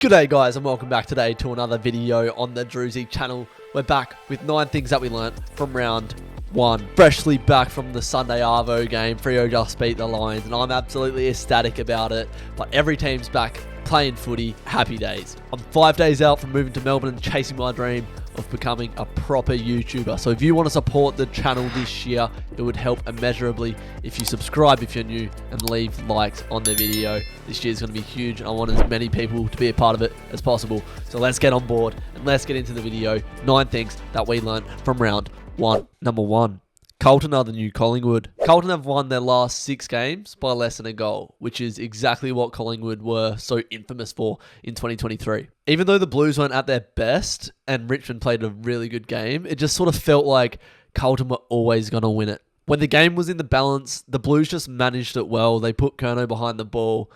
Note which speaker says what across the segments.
Speaker 1: G'day guys and welcome back today to another video on the Drewzy channel. We're back with 9 things that we learnt from round 1. Freshly back from the Sunday Arvo game, Freo just beat the Lions and I'm absolutely ecstatic about it. But every team's back playing footy, happy days. I'm 5 days out from moving to Melbourne and chasing my dream of becoming a proper YouTuber. So if you want to support the channel this year, it would help immeasurably if you subscribe if you're new and leave likes on the video. This year's going to be huge and I want as many people to be a part of it as possible. So let's get on board and let's get into the video. 9 things that we learned from round 1. Number 1. Carlton are the new Collingwood. Carlton have won their last 6 games by less than a goal, which is exactly what Collingwood were so infamous for in 2023. Even though the Blues weren't at their best and Richmond played a really good game, it just sort of felt like Carlton were always going to win it. When the game was in the balance, the Blues just managed it well. They put Curnow behind the ball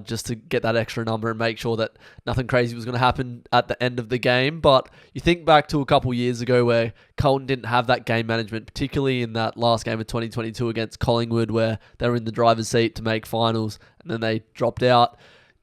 Speaker 1: just to get that extra number and make sure that nothing crazy was going to happen at the end of the game. But you think back to a couple years ago where Carlton didn't have that game management, particularly in that last game of 2022 against Collingwood where they were in the driver's seat to make finals and then they dropped out.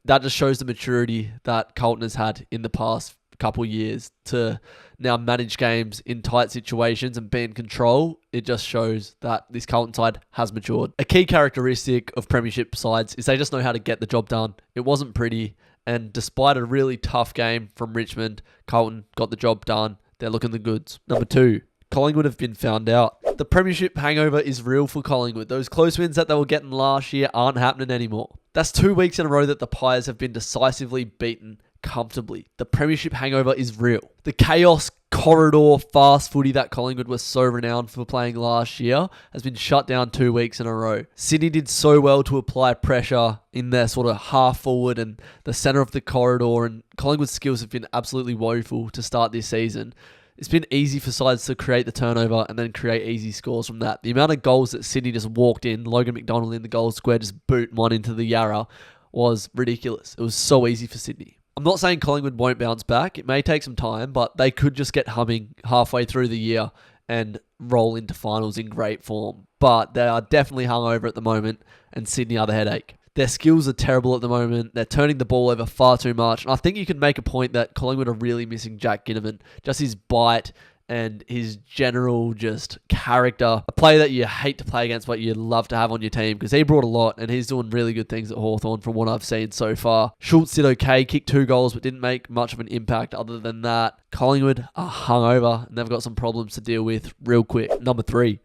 Speaker 1: That just shows the maturity that Carlton has had in the past couple years to now manage games in tight situations and be in control. It just shows that this Carlton side has matured. A key characteristic of premiership sides is they just know how to get the job done. It wasn't pretty, and despite a really tough game from Richmond, Carlton got the job done. They're looking the goods. Number 2. Collingwood have been found out. The premiership hangover is real for Collingwood. Those close wins that they were getting last year aren't happening anymore. That's 2 weeks in a row that the Pies have been decisively beaten comfortably. The premiership hangover is real. The chaos corridor fast footy that Collingwood was so renowned for playing last year has been shut down 2 weeks in a row. Sydney did so well to apply pressure in their sort of half forward and the centre of the corridor, and Collingwood's skills have been absolutely woeful to start this season. It's been easy for sides to create the turnover and then create easy scores from that. The amount of goals that Sydney just walked in, Logan McDonald in the goal square just boot one into the Yarra, was ridiculous. It was so easy for Sydney. I'm not saying Collingwood won't bounce back. It may take some time, but they could just get humming halfway through the year and roll into finals in great form. But they are definitely hungover at the moment, and Sydney are the headache. Their skills are terrible at the moment. They're turning the ball over far too much. And I think you can make a point that Collingwood are really missing Jack Ginnivan. Just his bite and his general just character. A player that you hate to play against, but you love to have on your team because he brought a lot and he's doing really good things at Hawthorn from what I've seen so far. Schultz did okay, kicked 2 goals, but didn't make much of an impact other than that. Collingwood are hungover and they've got some problems to deal with real quick. Number 3.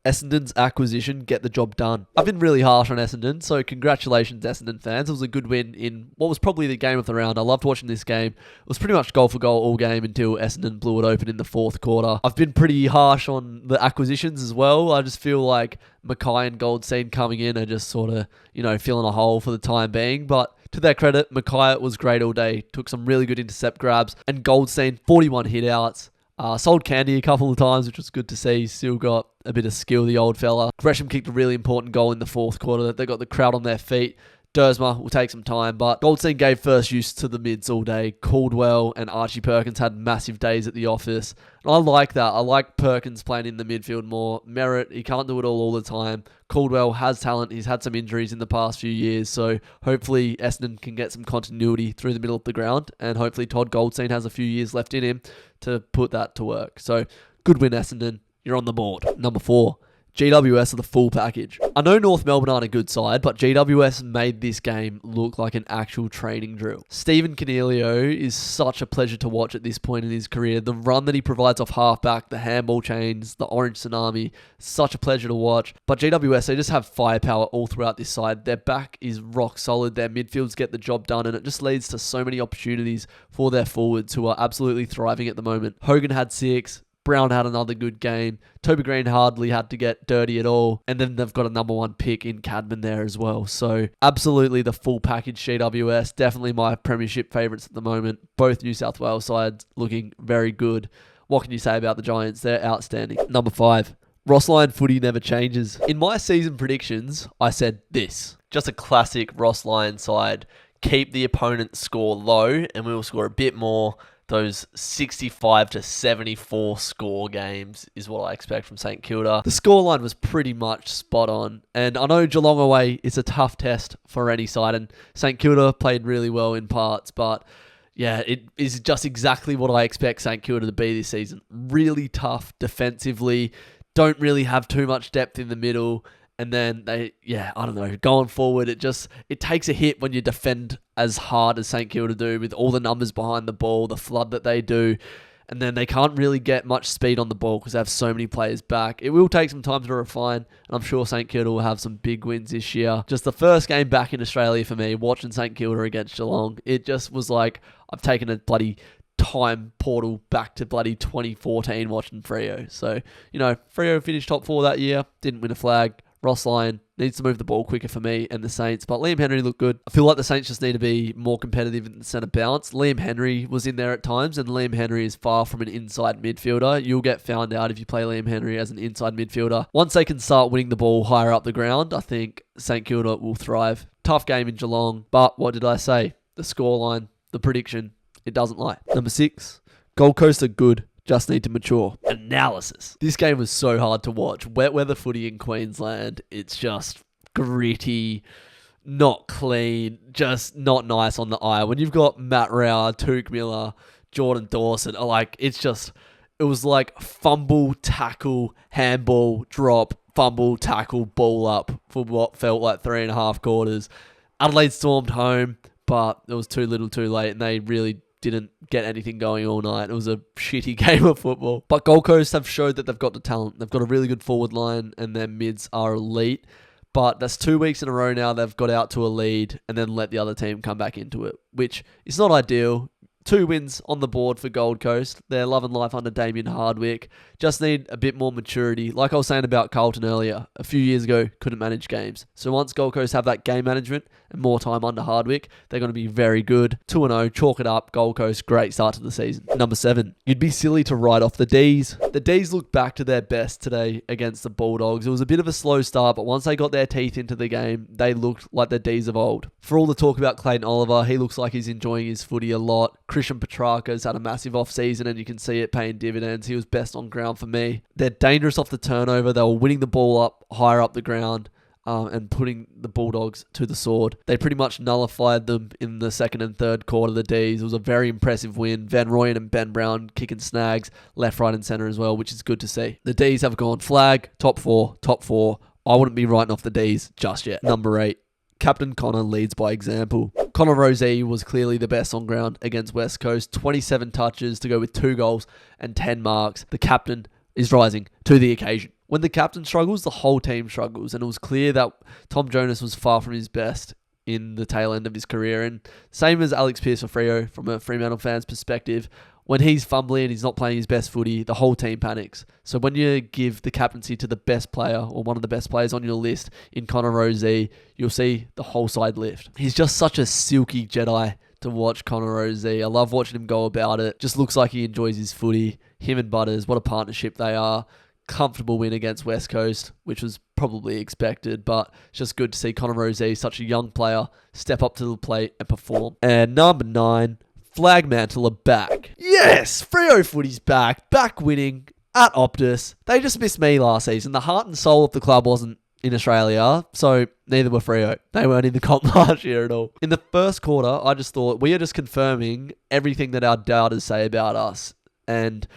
Speaker 1: Essendon's acquisition get the job done. I've been really harsh on Essendon, so congratulations Essendon fans. It was a good win in what was probably the game of the round. I loved watching this game. It was pretty much goal for goal all game until Essendon blew it open in the 4th quarter. I've been pretty harsh on the acquisitions as well. I just feel like Mackay and Goldstein coming in are just sort of, filling a hole for the time being, but to their credit, Mackay was great all day. Took some really good intercept grabs, and Goldstein, 41 hit-outs. Sold Candy a couple of times, which was good to see. He's still got a bit of skill, the old fella. Gresham kicked a really important goal in the 4th quarter. They got the crowd on their feet. Dersma will take some time, but Goldstein gave first use to the mids all day. Caldwell and Archie Perkins had massive days at the office. And I like that. I like Perkins playing in the midfield more. Merritt, he can't do it all the time. Caldwell has talent. He's had some injuries in the past few years, so hopefully Essendon can get some continuity through the middle of the ground, and hopefully Todd Goldstein has a few years left in him to put that to work. So good win, Essendon. You're on the board. Number 4. GWS are the full package. I know North Melbourne aren't a good side, but GWS made this game look like an actual training drill. Stephen Coniglio is such a pleasure to watch at this point in his career. The run that he provides off halfback, the handball chains, the orange tsunami, such a pleasure to watch. But GWS, they just have firepower all throughout this side. Their back is rock solid. Their midfields get the job done, and it just leads to so many opportunities for their forwards who are absolutely thriving at the moment. Hogan had 6. Brown had another good game. Toby Green hardly had to get dirty at all. And then they've got a number 1 pick in Cadman there as well. So absolutely the full package GWS. Definitely my premiership favourites at the moment. Both New South Wales sides looking very good. What can you say about the Giants? They're outstanding. Number 5. Ross Lyon footy never changes. In my season predictions, I said this. Just a classic Ross Lyon side. Keep the opponent's score low and we will score a bit more. those 65 to 74 score games is what I expect from St Kilda. The scoreline was pretty much spot on, and I know Geelong away is a tough test for any side, and St Kilda played really well in parts, but yeah, it is just exactly what I expect St Kilda to be this season. Really tough defensively, don't really have too much depth in the middle. And then I don't know, going forward, it takes a hit when you defend as hard as St Kilda do with all the numbers behind the ball, the flood that they do. And then they can't really get much speed on the ball because they have so many players back. It will take some time to refine, and I'm sure St Kilda will have some big wins this year. Just the first game back in Australia for me, watching St Kilda against Geelong, it just was like I've taken a bloody time portal back to bloody 2014 watching Freo. So, Freo finished top 4 that year, didn't win a flag. Ross Lyon needs to move the ball quicker for me and the Saints, but Liam Henry looked good. I feel like the Saints just need to be more competitive in the centre balance. Liam Henry was in there at times, and Liam Henry is far from an inside midfielder. You'll get found out if you play Liam Henry as an inside midfielder. Once they can start winning the ball higher up the ground, I think St Kilda will thrive. Tough game in Geelong, but what did I say? The scoreline, the prediction, it doesn't lie. Number 6, Gold Coast are good. Just need to mature. Analysis. This game was so hard to watch. Wet weather footy in Queensland. It's just gritty, not clean, just not nice on the eye. When you've got Matt Rowell, Touk Miller, Jordan Dawson, it was like fumble, tackle, handball, drop, fumble, tackle, ball up for what felt like 3.5 quarters. Adelaide stormed home, but it was too little too late, and they really didn't get anything going all night. It was a shitty game of football. But Gold Coast have showed that they've got the talent. They've got a really good forward line, and their mids are elite. But that's 2 weeks in a row now they've got out to a lead and then let the other team come back into it, which is not ideal. 2 wins on the board for Gold Coast. They're loving life under Damien Hardwick. Just need a bit more maturity. Like I was saying about Carlton earlier, a few years ago, couldn't manage games. So once Gold Coast have that game management and more time under Hardwick, they're going to be very good. 2-0, chalk it up. Gold Coast, great start to the season. Number 7, you'd be silly to write off the Ds. The Ds looked back to their best today against the Bulldogs. It was a bit of a slow start, but once they got their teeth into the game, they looked like the Ds of old. For all the talk about Clayton Oliver, he looks like he's enjoying his footy a lot. Christian Petrarca's had a massive off-season, and you can see it paying dividends. He was best on ground for me. They're dangerous off the turnover. They were winning the ball up higher up the ground and putting the Bulldogs to the sword. They pretty much nullified them in the second and third quarter, the Ds. It was a very impressive win. Van Rooyen and Ben Brown kicking snags left, right and centre as well, which is good to see. The Ds have gone flag, top four. I wouldn't be writing off the Ds just yet. Number 8. Captain Connor leads by example. Connor Rozee was clearly the best on ground against West Coast. 27 touches to go with 2 goals and 10 marks. The captain is rising to the occasion. When the captain struggles, the whole team struggles. And it was clear that Tom Jonas was far from his best in the tail end of his career. And same as Alex Pearce for Freo, from a Fremantle fan's perspective, when he's fumbling and he's not playing his best footy, the whole team panics. So when you give the captaincy to the best player or one of the best players on your list in Connor Rozee, you'll see the whole side lift. He's just such a silky Jedi to watch, Connor Rozee. I love watching him go about it. Just looks like he enjoys his footy. Him and Butters, what a partnership they are. Comfortable win against West Coast, which was probably expected, but it's just good to see Connor Rozee, such a young player, step up to the plate and perform. And number 9, Flagmantle are back. Yes! Freo footy's back winning at Optus. They just missed me last season. The heart and soul of the club wasn't in Australia, so neither were Freo. They weren't in the comp last year at all. In the first quarter, I just thought, we are just confirming everything that our doubters say about us. And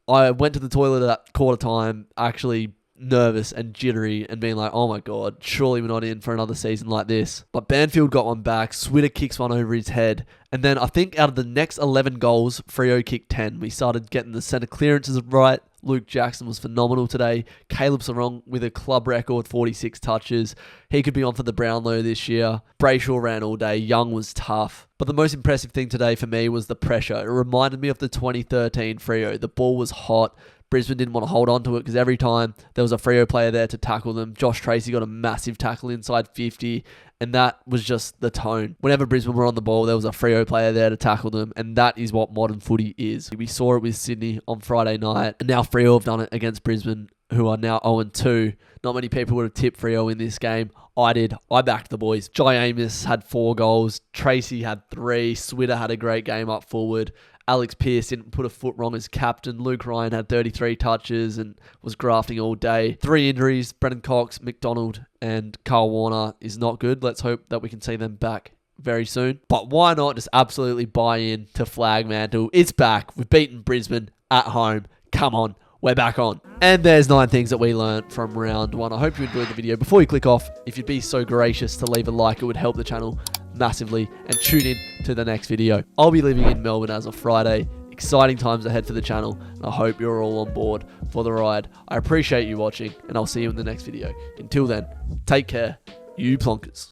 Speaker 1: I went to the toilet at quarter time, actually nervous and jittery and being like, oh my God, surely we're not in for another season like this. But Banfield got one back, Switter kicks one over his head, and then I think out of the next 11 goals, Freo kicked 10. We started getting the centre clearances right. Luke Jackson was phenomenal today. Caleb Sarong with a club record 46 touches. He could be on for the Brownlow this year. Brayshaw ran all day. Young was tough. But the most impressive thing today for me was the pressure. It reminded me of the 2013 Freo. The ball was hot. Brisbane didn't want to hold on to it because every time there was a Freo player there to tackle them, Josh Tracy got a massive tackle inside 50, and that was just the tone. Whenever Brisbane were on the ball, there was a Freo player there to tackle them, and that is what modern footy is. We saw it with Sydney on Friday night, and now Freo have done it against Brisbane, who are now 0-2. Not many people would have tipped Freo in this game. I did. I backed the boys. Jai Amos had 4 goals. Tracy had 3. Switter had a great game up forward. Alex Pearce didn't put a foot wrong as captain. Luke Ryan had 33 touches and was grafting all day. 3 injuries, Brennan Cox, McDonald and Carl Warner is not good. Let's hope that we can see them back very soon. But why not just absolutely buy in to Flagmantle? It's back. We've beaten Brisbane at home. Come on. We're back on. And there's 9 things that we learnt from round 1. I hope you enjoyed the video. Before you click off, if you'd be so gracious to leave a like, it would help the channel massively. And tune in to the next video. I'll be living in Melbourne as of Friday. Exciting times ahead for the channel. And I hope you're all on board for the ride. I appreciate you watching and I'll see you in the next video. Until then, take care, you plonkers.